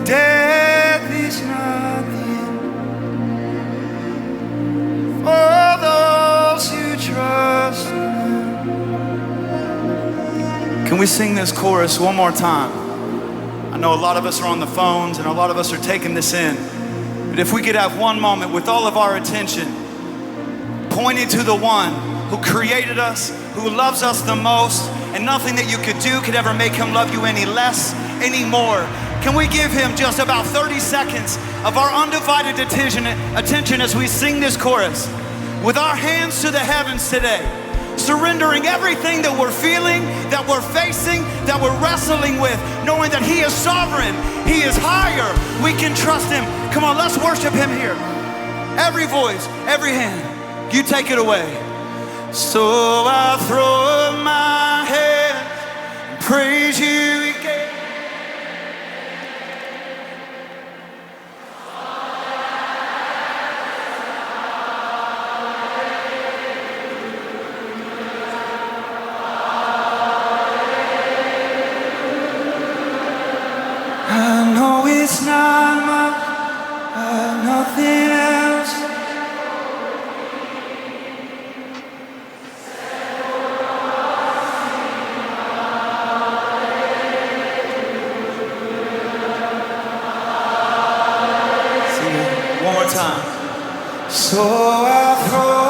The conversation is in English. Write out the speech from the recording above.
Death is not the end for those who trust in Him. Can we sing this chorus one more time? I know a lot of us are on the phones and a lot of us are taking this in. But if we could have one moment with all of our attention pointing to the one who created us, who loves us the most, and nothing that you could do could ever make Him love you any less, any more. Can we give Him just about 30 seconds of our undivided attention as we sing this chorus with our hands to the heavens today, surrendering everything that we're feeling, that we're facing, that we're wrestling with, knowing that He is sovereign, He is higher, we can trust Him. Come on, let's worship Him here. Every voice, every hand, you take it away. So I throw up my hands and praise You again. I know it's not much, nothing else. Sing it one more time. So I throw